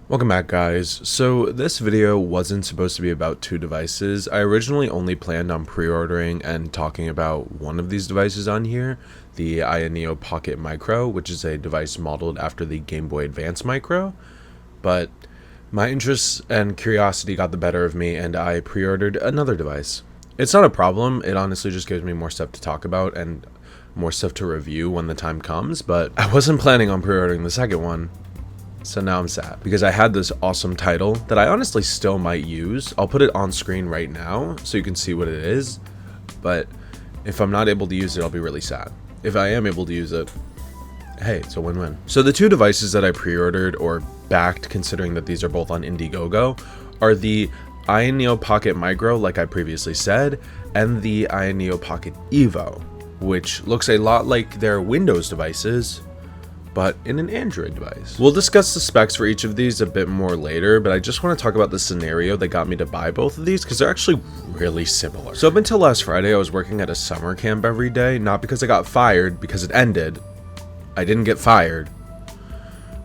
Welcome back, guys. So this video wasn't supposed to be about two devices. I originally only planned on pre-ordering and talking about one of these devices on here, the Neo Pocket Micro, which is a device modeled after the Gameboy Advance Micro. But my interest and curiosity got the better of me and I pre-ordered another device. It's not a problem, it honestly just gives me more stuff to talk about and more stuff to review when the time comes, but I wasn't planning on pre-ordering the second one. So now I'm sad because I had this awesome title that I honestly still might use. I'll put it on screen right now so you can see what it is. But if I'm not able to use it, I'll be really sad. If I am able to use it, hey, it's a win-win. So the two devices that I pre-ordered or backed, considering that these are both on Indiegogo, are the Neo Pocket Micro, like I previously said, and the Neo Pocket Evo, which looks a lot like their Windows devices, but in an Android device. We'll discuss the specs for each of these a bit more later, but I just want to talk about the scenario that got me to buy both of these because they're actually really similar. So up until last Friday, I was working at a summer camp every day, not because I got fired, because it ended. I didn't get fired.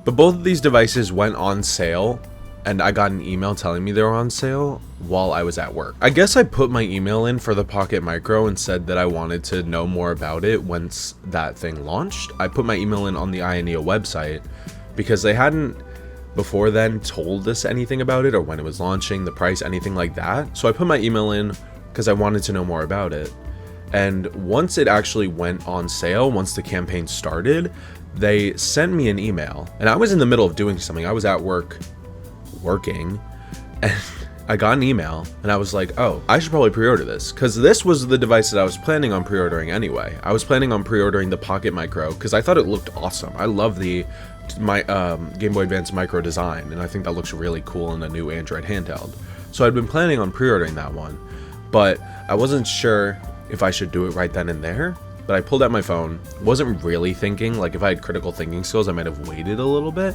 But both of these devices went on sale, and I got an email telling me they were on sale while I was at work. I guess I put my email in for the Pocket Micro and said that I wanted to know more about it once that thing launched. I put my email in on the Neo website because they hadn't before then told us anything about it or when it was launching, the price, anything like that. So I put my email in because I wanted to know more about it. And once it actually went on sale, once the campaign started, they sent me an email. And I was in the middle of doing something. I was at work working, and I got an email and I was like, oh, I should probably pre-order this, because this was the device that I was planning on pre-ordering anyway. I was planning on pre-ordering the Pocket Micro because I thought it looked awesome. I love my Game Boy Advance Micro design, and I think that looks really cool in a new Android handheld. So I'd been planning on pre-ordering that one, but I wasn't sure if I should do it right then and there. But I pulled out my phone, wasn't really thinking, like if I had critical thinking skills, I might have waited a little bit.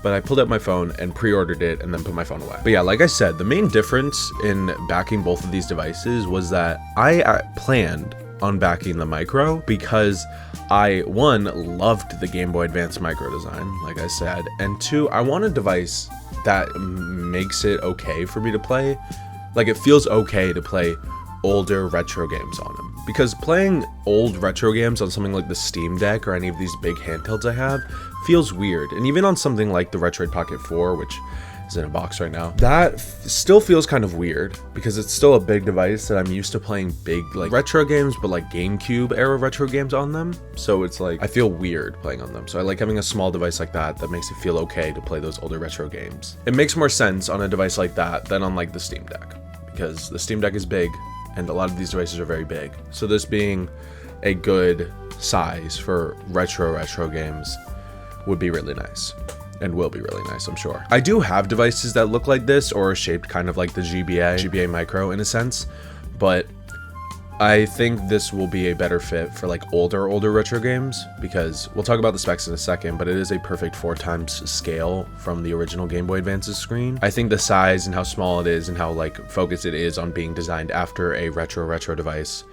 But I pulled out my phone and pre-ordered it and then put my phone away. But yeah, like I said, the main difference in backing both of these devices was that I planned on backing the Micro because I, one, loved the Game Boy Advance Micro design, like I said, and two, I want a device that makes it okay for me to play. Like, it feels okay to play older retro games on them, because playing old retro games on something like the Steam Deck or any of these big handhelds I have feels weird. And even on something like the Retroid Pocket 4, which is in a box right now, that still feels kind of weird because it's still a big device that I'm used to playing big like retro games, but like GameCube era retro games on them. So it's like I feel weird playing on them. So I like having a small device like that makes it feel okay to play those older retro games. It makes more sense on a device like that than on like the Steam Deck, because the Steam Deck is big and a lot of these devices are very big. So this being a good size for retro games would be really nice, and will be really nice, I'm sure. I do have devices that look like this or are shaped kind of like the GBA Micro in a sense, but I think this will be a better fit for like older retro games, because we'll talk about the specs in a second, but it is a perfect 4x scale from the original Game Boy Advance's screen. I think the size and how small it is and how like focused it is on being designed after a retro device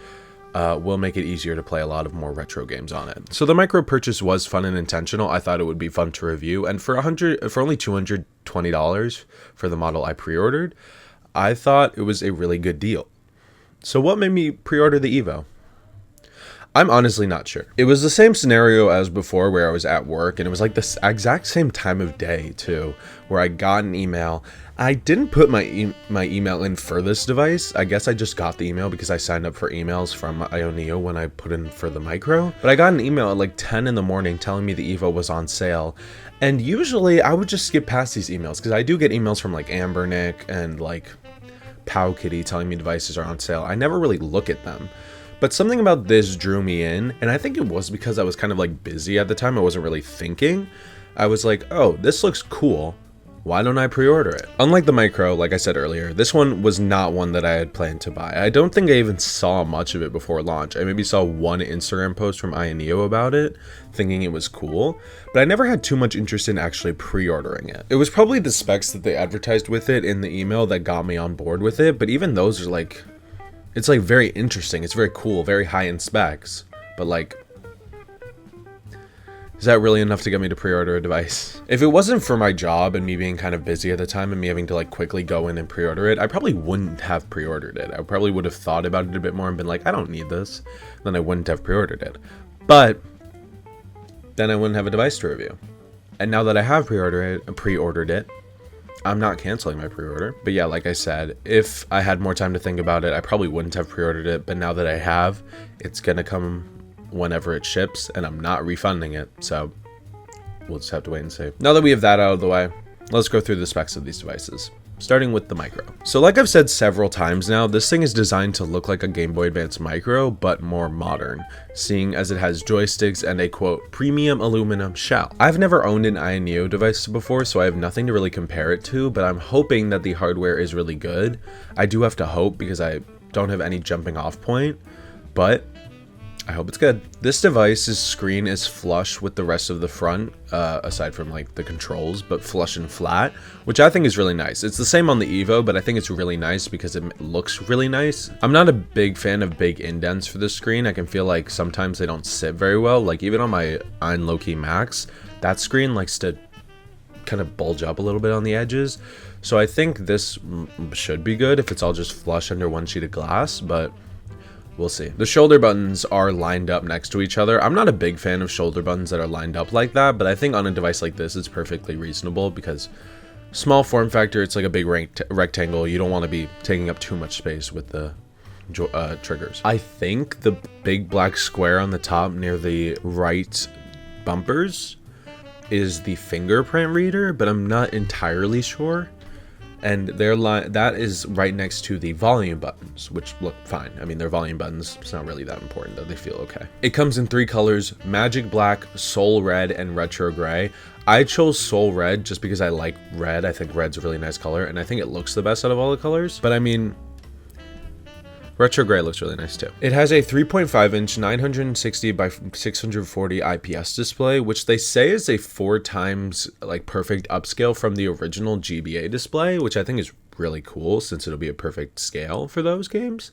will make it easier to play a lot of more retro games on it. So the Micro purchase was fun and intentional. I thought it would be fun to review, and for only $220 for the model I pre-ordered, I thought it was a really good deal. So what made me pre-order the Evo? I'm honestly not sure. It was the same scenario as before, where I was at work, and it was like the exact same time of day too, where I got an email. I didn't put my email in for this device. I guess I just got the email because I signed up for emails from Neo when I put in for the Micro. But I got an email at like 10 in the morning telling me the Evo was on sale. And usually I would just skip past these emails because I do get emails from like Amber Nick and like Pow Kitty telling me devices are on sale. I never really look at them. But something about this drew me in, and I think it was because I was kind of like busy at the time. I wasn't really thinking. I was like, oh, this looks cool. Why don't I pre-order it? Unlike the Micro, like I said earlier, this one was not one that I had planned to buy. I don't think I even saw much of it before launch. I maybe saw one Instagram post from Neo about it, thinking it was cool, but I never had too much interest in actually pre-ordering it. It was probably the specs that they advertised with it in the email that got me on board with it, but even those are like, it's like very interesting. It's very cool, very high in specs, but like Is that really enough to get me to pre-order a device? If it wasn't for my job and me being kind of busy at the time and me having to like quickly go in and pre-order it, I probably wouldn't have pre-ordered it. I probably would have thought about it a bit more and been like, I don't need this. Then I wouldn't have pre-ordered it. But then I wouldn't have a device to review. And now that I have pre-ordered it, I'm not canceling my pre-order. But yeah, like I said, if I had more time to think about it, I probably wouldn't have pre-ordered it. But now that I have, it's gonna come whenever it ships, and I'm not refunding it, so we'll just have to wait and see. Now that we have that out of the way, let's go through the specs of these devices, starting with the Micro. So like I've said several times now, this thing is designed to look like a Game Boy Advance Micro, but more modern, seeing as it has joysticks and a quote premium aluminum shell. I've never owned an AYANEO device before, so I have nothing to really compare it to, but I'm hoping that the hardware is really good. I do have to hope because I don't have any jumping off point, but I hope it's good. This device's screen is flush with the rest of the front, aside from like the controls, but flush and flat, which I think is really nice. It's the same on the Evo, but I think it's really nice because it looks really nice. I'm not a big fan of big indents for the screen. I can feel like sometimes they don't sit very well. Like even on my Low-Key Max, that screen likes to kind of bulge up a little bit on the edges. So I think this should be good if it's all just flush under one sheet of glass, but we'll see. The shoulder buttons are lined up next to each other. I'm not a big fan of shoulder buttons that are lined up like that, but I think on a device like this, it's perfectly reasonable because small form factor, it's like a big rectangle. You don't want to be taking up too much space with the triggers. I think the big black square on the top near the right bumpers is the fingerprint reader, but I'm not entirely sure. And that is right next to the volume buttons, which look fine. I mean, they're volume buttons. It's not really that important, though. They feel okay. It comes in 3 colors: Magic Black, Soul Red, and Retro Gray. I chose Soul Red just because I like red. I think red's a really nice color, and I think it looks the best out of all the colors. But I mean, Retro Gray looks really nice too. It has a 3.5-inch 960 by 640 IPS display, which they say is a 4 times like perfect upscale from the original GBA display, which I think is really cool since it'll be a perfect scale for those games.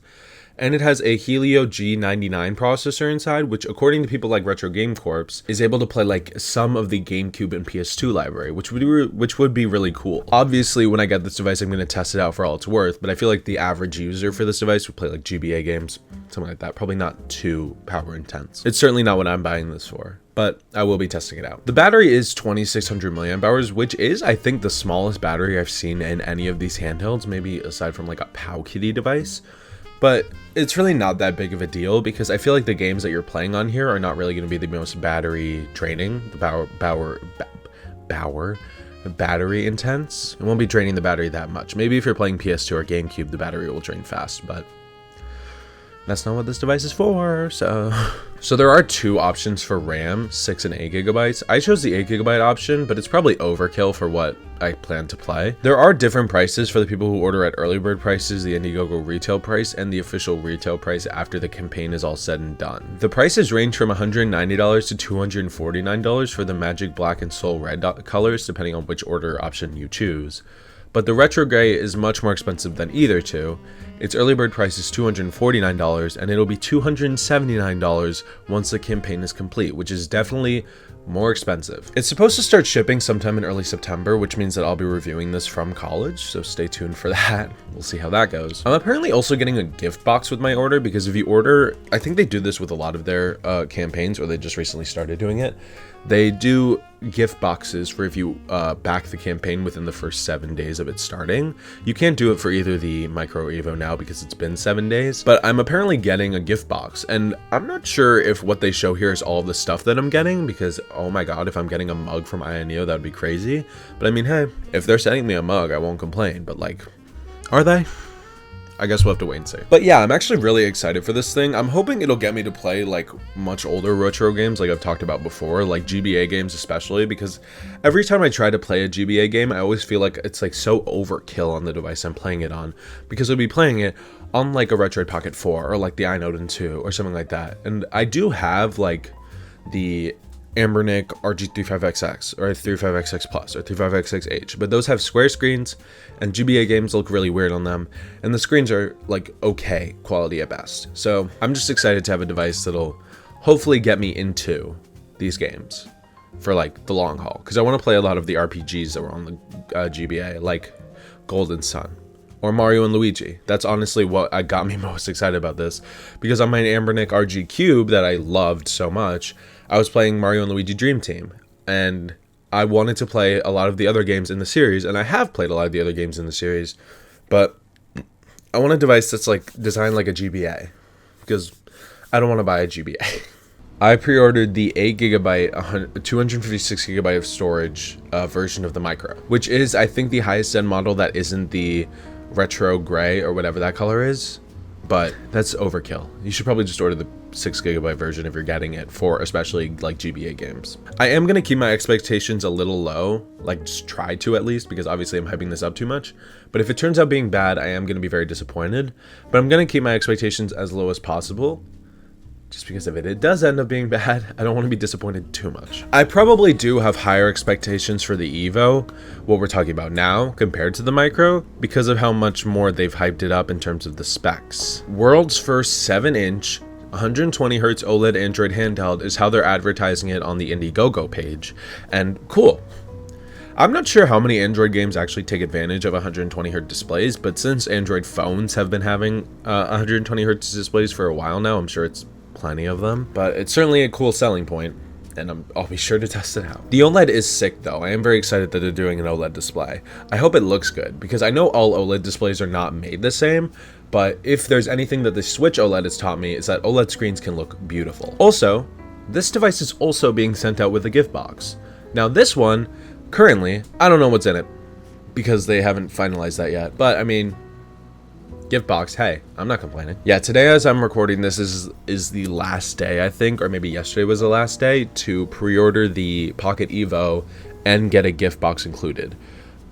And it has a Helio G99 processor inside, which according to people like Retro Game Corps is able to play like some of the GameCube and PS2 library, which would be really cool. Obviously, when I get this device, I'm going to test it out for all it's worth, but I feel like the average user for this device would play like GBA games, something like that. Probably not too power intense. It's certainly not what I'm buying this for, but I will be testing it out. The battery is 2600 milliamp hours, which is, I think, the smallest battery I've seen in any of these handhelds, maybe aside from like a Powkiddy device. But it's really not that big of a deal because I feel like the games that you're playing on here are not really going to be the most battery draining, battery intense. It won't be draining the battery that much. Maybe if you're playing PS2 or GameCube, the battery will drain fast, but that's not what this device is for. So there are 2 options for RAM, 6 and 8 gigabytes. I chose the 8 gigabyte option, but it's probably overkill for what I plan to play. There are different prices for the people who order at early bird prices, the Indiegogo retail price, and the official retail price after the campaign is all said and done. The prices range from $190 to $249 for the Magic Black and Soul Red colors, depending on which order option you choose. But the Retro Gray is much more expensive than either two. Its early bird price is $249, and it'll be $279 once the campaign is complete, which is definitely more expensive. It's supposed to start shipping sometime in early September, which means that I'll be reviewing this from college, so stay tuned for that. We'll see how that goes. I'm apparently also getting a gift box with my order, because if you order, I think they do this with a lot of their campaigns, or they just recently started doing it. They do gift boxes for if you back the campaign within the first 7 days of it starting. You can't do it for either the Micro or Evo now because it's been 7 days, but I'm apparently getting a gift box, and I'm not sure if what they show here is all the stuff that I'm getting, because oh my god, if I'm getting a mug from AYANEO, that would be crazy. But I mean, hey, if they're sending me a mug, I won't complain, but like, are they? I guess we'll have to wait and see. But yeah, I'm actually really excited for this thing. I'm hoping it'll get me to play like much older retro games like I've talked about before, like GBA games especially, because every time I try to play a GBA game, I always feel like it's like so overkill on the device I'm playing it on, because I'll be playing it on like a Retroid Pocket 4 or like the iNoten 2 or something like that. And I do have like the Ambernic RG35XX or 35XX Plus or 35XXH, but those have square screens, and GBA games look really weird on them, and the screens are like okay quality at best. So I'm just excited to have a device that'll hopefully get me into these games. for like the long haul, because I want to play a lot of the RPGs that were on the GBA, like Golden Sun or Mario and Luigi. That's honestly what got me most excited about this, because on my Ambernick RG Cube that I loved so much, I was playing Mario and Luigi Dream Team, and I wanted to play a lot of the other games in the series, and I have played a lot of the other games in the series, but I want a device that's like designed like a GBA, because I don't want to buy a GBA. I pre-ordered the 8GB, 256GB of storage version of the Micro, which is, I think, the highest end model that isn't the retro gray or whatever that color is, but that's overkill. You should probably just order the 6GB version if you're getting it for especially like GBA games. I am going to keep my expectations a little low, like just try to at least, because obviously I'm hyping this up too much. But if it turns out being bad, I am going to be very disappointed. But I'm going to keep my expectations as low as possible, just because if it does end up being bad, I don't want to be disappointed too much. I probably do have higher expectations for the Evo, what we're talking about now, compared to the Micro, because of how much more they've hyped it up in terms of the specs. World's first 7-inch, 120Hz OLED Android handheld is how they're advertising it on the Indiegogo page, and cool. I'm not sure how many Android games actually take advantage of 120Hz displays, but since Android phones have been having 120Hz displays for a while now, I'm sure it's plenty of them, but it's certainly a cool selling point, and I'll be sure to test it out. The OLED is sick though. I am very excited that they're doing an OLED display. I hope it looks good, because I know all OLED displays are not made the same, but if there's anything that the Switch OLED has taught me, is that OLED screens can look beautiful. Also, this device is also being sent out with a gift box. Now this one, currently, I don't know what's in it, because they haven't finalized that yet, but I mean, gift box, hey, I'm not complaining. Yeah, today as I'm recording this is the last day, I think, or maybe yesterday was the last day to pre-order the Pocket Evo and get a gift box included,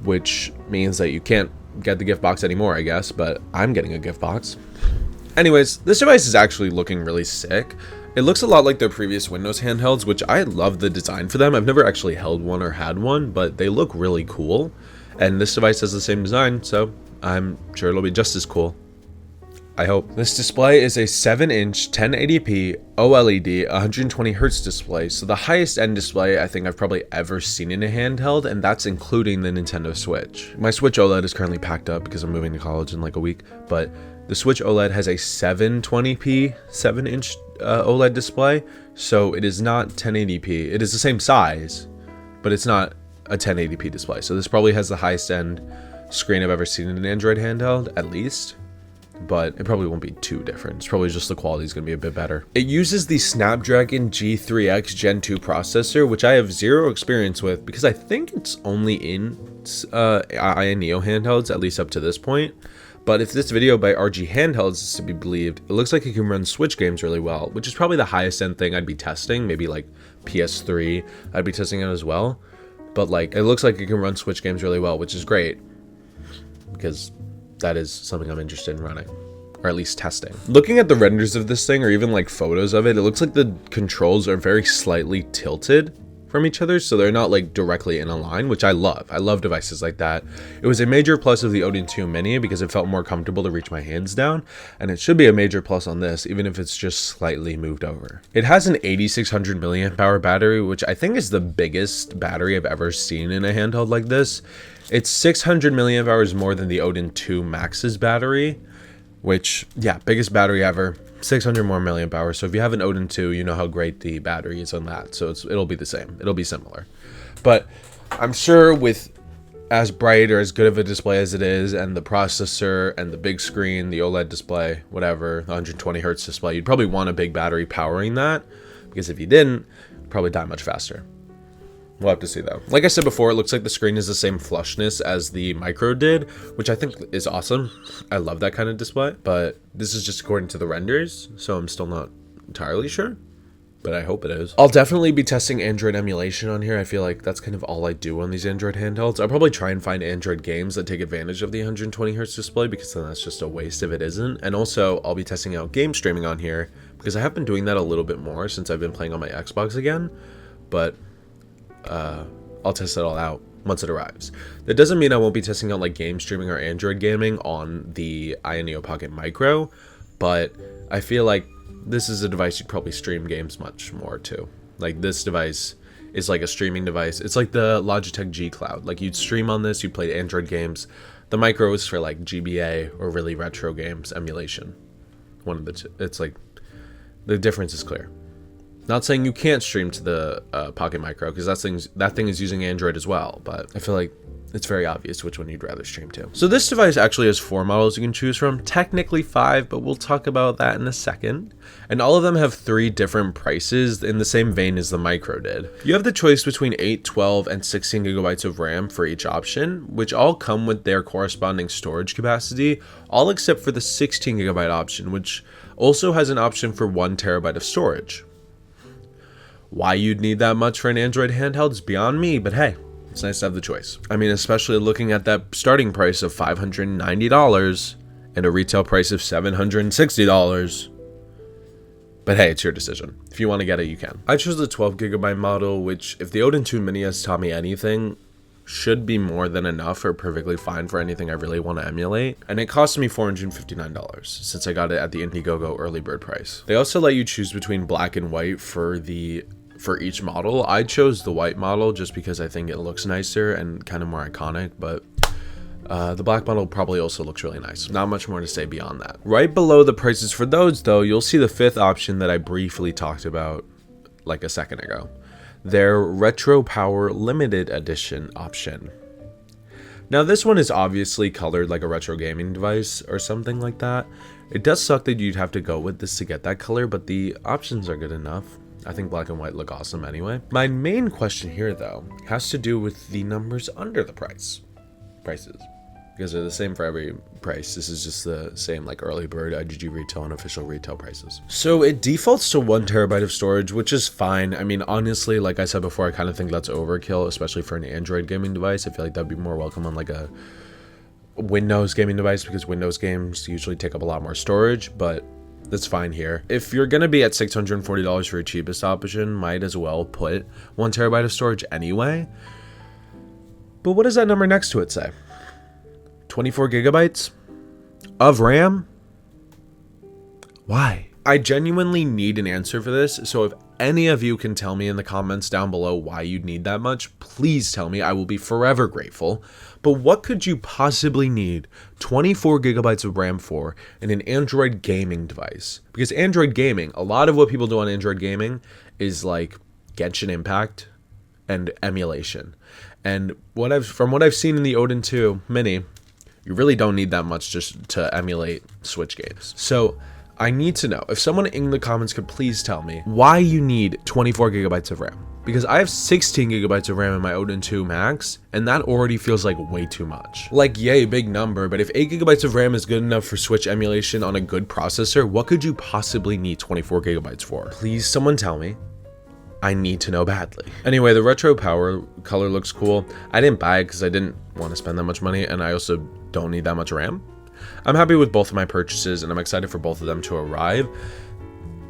which means that you can't get the gift box anymore, I guess, but I'm getting a gift box. Anyways, this device is actually looking really sick. It looks a lot like their previous Windows handhelds, which I love the design for them. I've never actually held one or had one, but they look really cool. And this device has the same design, so I'm sure it'll be just as cool. I hope. This display is a 7-inch 1080p OLED 120Hz display, so the highest end display I think I've probably ever seen in a handheld, and that's including the Nintendo Switch. My Switch OLED is currently packed up because I'm moving to college in like a week, but the Switch OLED has a 720p 7-inch OLED display, so it is not 1080p. It is the same size, but it's not a 1080p display, so this probably has the highest end screen I've ever seen in an Android handheld, at least, but it probably won't be too different. It's probably just the quality is going to be a bit better. It uses the Snapdragon G3X Gen 2 processor, which I have zero experience with because I think it's only in Neo handhelds, at least up to this point. But if this video by RG Handhelds is to be believed, it looks like it can run Switch games really well, which is probably the highest end thing I'd be testing. Maybe like PS3, I'd be testing it as well. But like, it looks like it can run Switch games really well, which is great, because that is something I'm interested in running, or at least testing. Looking at the renders of this thing, or even like photos of it, it looks like the controls are very slightly tilted from each other, so they're not like directly in a line, which I love. I love devices like that. It was a major plus of the Odin 2 Mini because it felt more comfortable to reach my hands down, and it should be a major plus on this, even if it's just slightly moved over. It has an 8600 milliamp hour battery, which I think is the biggest battery I've ever seen in a handheld like this. It's 600 milliamp hours more than the Odin 2 Max's battery, which, yeah, biggest battery ever. 600 more milliamp hours. So if you have an Odin 2, you know how great the battery is on that. So it'll be the same. It'll be similar. But I'm sure with as bright or as good of a display as it is, and the processor and the big screen, the OLED display, whatever, the 120Hz display, you'd probably want a big battery powering that, because if you didn't, it'd probably die much faster. We'll have to see though. Like I said before, it looks like the screen is the same flushness as the Micro did, which I think is awesome. I love that kind of display, but this is just according to the renders, so I'm still not entirely sure, but I hope it is. I'll definitely be testing Android emulation on here. I feel like that's kind of all I do on these Android handhelds. I'll probably try and find Android games that take advantage of the 120Hz display, because then that's just a waste if it isn't. And also, I'll be testing out game streaming on here, because I have been doing that a little bit more since I've been playing on my Xbox again, but I'll test it all out once it arrives. That doesn't mean I won't be testing out like game streaming or Android gaming on the Neo Pocket Micro, but I feel like this is a device you'd probably stream games much more to. Like, this device is like a streaming device. It's like the Logitech G Cloud. Like you'd stream on this, you played Android games. The Micro is for like GBA or really retro games emulation. One of the two. It's like the difference is clear. Not saying you can't stream to the Pocket Micro, because that thing is using Android as well, but I feel like it's very obvious which one you'd rather stream to. So this device actually has 4 models you can choose from, technically 5, but we'll talk about that in a second. And all of them have 3 different prices in the same vein as the Micro did. You have the choice between 8, 12, and 16 gigabytes of RAM for each option, which all come with their corresponding storage capacity, all except for the 16 gigabyte option, which also has an option for 1 terabyte of storage. Why you'd need that much for an Android handheld is beyond me, but hey, it's nice to have the choice. I mean, especially looking at that starting price of $590 and a retail price of $760. But hey, it's your decision. If you want to get it, you can. I chose the 12 gigabyte model, which, if the Odin 2 Mini has taught me anything, should be more than enough or perfectly fine for anything I really want to emulate. And it cost me $459 since I got it at the Indiegogo early bird price. They also let you choose between black and white for each model. I chose the white model just because I think it looks nicer and kind of more iconic, but the black model probably also looks really nice. Not much more to say beyond that. Right below the prices for those though, you'll see the 5th option that I briefly talked about like a second ago. Their Retro Power Limited Edition option. Now this one is obviously colored like a retro gaming device or something like that. It does suck that you'd have to go with this to get that color, but the options are good enough. I think black and white look awesome anyway. My main question here though has to do with the numbers under the prices, because they're the same for every price. This is just the same like early bird, IGG retail, and official retail prices. So it defaults to 1 terabyte of storage, which is fine. I mean, honestly, like I said before, I kind of think that's overkill, especially for an Android gaming device. I feel like that'd be more welcome on like a Windows gaming device, because Windows games usually take up a lot more storage, but that's fine here. If you're gonna be at $640 for your cheapest option, might as well put 1 terabyte of storage anyway. But what does that number next to it say? 24 gigabytes of RAM? Why? I genuinely need an answer for this, so if any of you can tell me in the comments down below why you'd need that much, please tell me. I will be forever grateful. But what could you possibly need 24 gigabytes of RAM for in an Android gaming device? Because Android gaming, a lot of what people do on Android gaming is like Genshin Impact and emulation. And from what I've seen in the Odin 2 Mini, you really don't need that much just to emulate Switch games. So I need to know, if someone in the comments could please tell me why you need 24 gigabytes of RAM. Because I have 16 gigabytes of RAM in my Odin 2 Max, and that already feels like way too much. Like, yay, big number, but if 8 gigabytes of RAM is good enough for Switch emulation on a good processor, what could you possibly need 24 gigabytes for? Please, someone tell me. I need to know badly. Anyway, the Retro Power color looks cool. I didn't buy it because I didn't want to spend that much money, and I also don't need that much RAM. I'm happy with both of my purchases, and I'm excited for both of them to arrive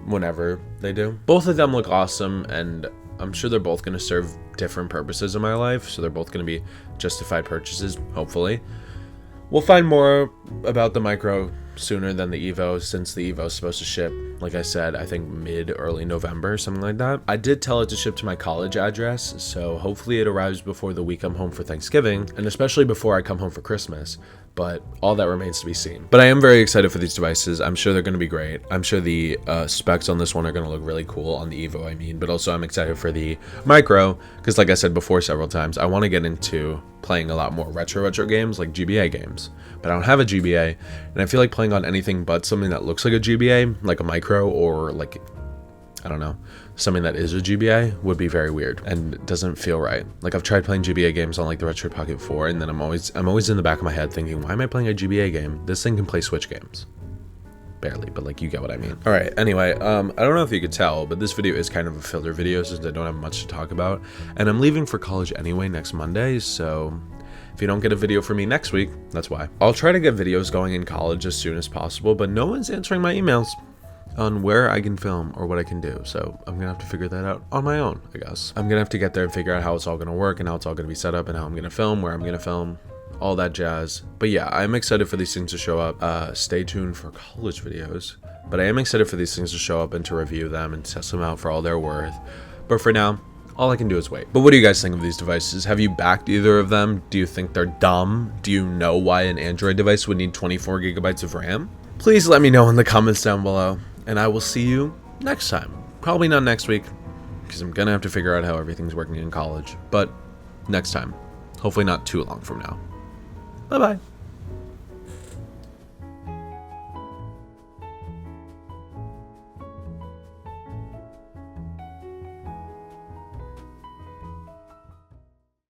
whenever they do. Both of them look awesome, and I'm sure they're both going to serve different purposes in my life, so they're both going to be justified purchases, hopefully. We'll find more about the Micro sooner than the Evo, since the Evo is supposed to ship, like I said, I think early November, something like that. I did tell it to ship to my college address, so hopefully it arrives before the week I'm home for Thanksgiving, and especially before I come home for Christmas. But all that remains to be seen. But I am very excited for these devices. I'm sure they're going to be great. I'm sure the specs on this one are going to look really cool, on the Evo I mean, but also I'm excited for the Micro, because like I said before several times, I want to get into playing a lot more retro games, like GBA games. But I don't have a GBA, and I feel like playing on anything but something that looks like a GBA, like a Micro, or like, I don't know, something that is a GBA would be very weird and doesn't feel right. Like, I've tried playing GBA games on like the Retro Pocket 4, and then I'm always in the back of my head thinking, why am I playing a GBA game? This thing can play Switch games. Barely, but like, you get what I mean. All right, anyway, I don't know if you could tell, but this video is kind of a filler video since I don't have much to talk about, and I'm leaving for college anyway next Monday, so if you don't get a video from me next week, that's why. I'll try to get videos going in college as soon as possible, but no one's answering my emails on where I can film or what I can do, so I'm gonna have to figure that out on my own, I guess. I'm gonna have to get there and figure out how it's all gonna work and how it's all gonna be set up and how I'm gonna film, where I'm gonna film, all that jazz. But yeah, I'm excited for these things to show up. Stay tuned for college videos, but I am excited for these things to show up and to review them and test them out for all they're worth. But for now, all I can do is wait. But what do you guys think of these devices? Have you backed either of them? Do you think they're dumb? Do you know why an Android device would need 24 gigabytes of RAM? Please let me know in the comments down below, and I will see you next time. Probably not next week, because I'm gonna have to figure out how everything's working in college, but next time. Hopefully not too long from now. Bye-bye.